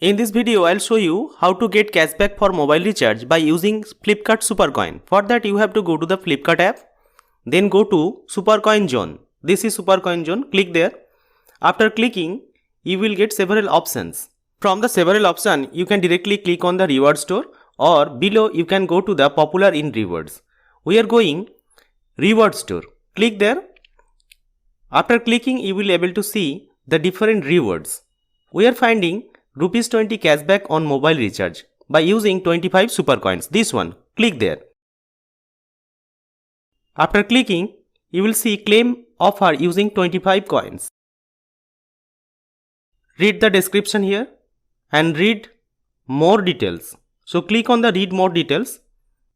In this video, I'll show you how to get cashback for mobile recharge by using Flipkart SuperCoin. For that, you have to go to the Flipkart app, then go to SuperCoin zone. This is SuperCoin zone. Click there. After clicking, you will get several options. From the several options, you can directly click on the reward store, or below you can go to the popular in rewards. We are going reward store. Click there. After clicking, you will be able to see the different rewards. We are finding ₹20 cashback on mobile recharge by using 25 supercoins. This one, click there. After clicking, you will see claim offer using 25 coins. Read the description here and read more details. So click on the read more details.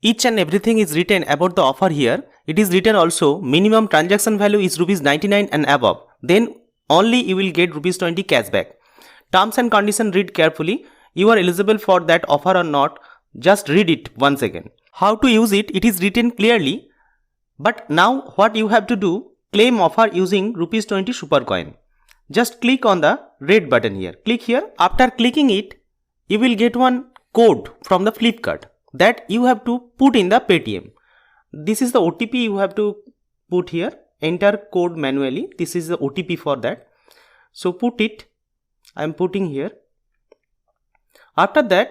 Each and everything is written about the offer here. It is written also minimum transaction value is ₹99 and above. Then only you will get ₹20 cashback. Terms and conditions read carefully. You are eligible for that offer or not. Just read it once again. How to use it? It is written clearly. But now what you have to do? Claim offer using ₹20 supercoin. Just click on the red button here. Click here. After clicking it, you will get one code from the Flipkart that you have to put in the Paytm. This is the OTP you have to put here. Enter code manually. This is the OTP for that. So put it. I am putting here. After that,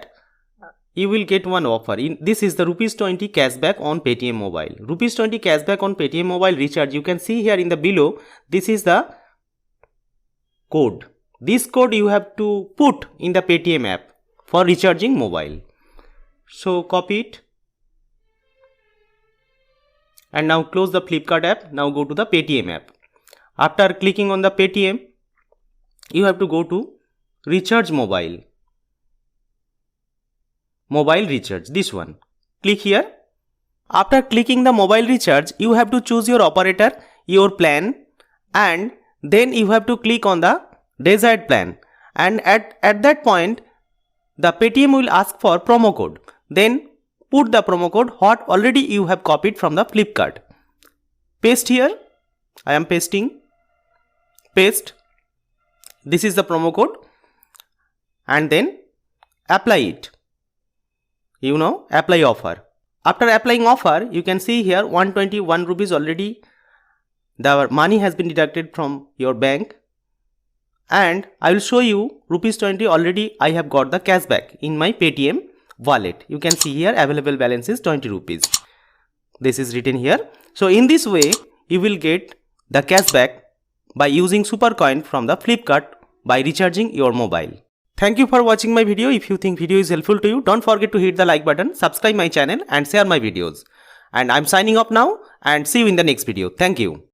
you will get one offer. This is the ₹20 cashback on Paytm Mobile. ₹20 cashback on Paytm Mobile recharge. You can see here in the below. This is the code. This code you have to put in the Paytm app for recharging mobile. So copy it. And now close the Flipkart app. Now go to the Paytm app. After clicking on the Paytm, you have to go to recharge mobile recharge, this one. Click here. After clicking the mobile recharge, you have to choose your operator, your plan, and then you have to click on the desired plan. And at that point, the Paytm will ask for promo code. Then put the promo code what already you have copied from the Flipkart. Paste here. I am pasting. Paste. This is the promo code, and then apply it. Apply offer. After applying offer, you can see here 121 rupees already. The money has been deducted from your bank, and I will show you ₹20 already I have got the cashback in my Paytm wallet. You can see here available balance is 20 rupees. This is written here. So in this way, you will get the cashback by using supercoin from the Flipkart by recharging your mobile. Thank you for watching my video. If you think video is helpful to you, don't forget to hit the like button, subscribe my channel and share my videos. And I'm signing off now and see you in the next video. Thank you.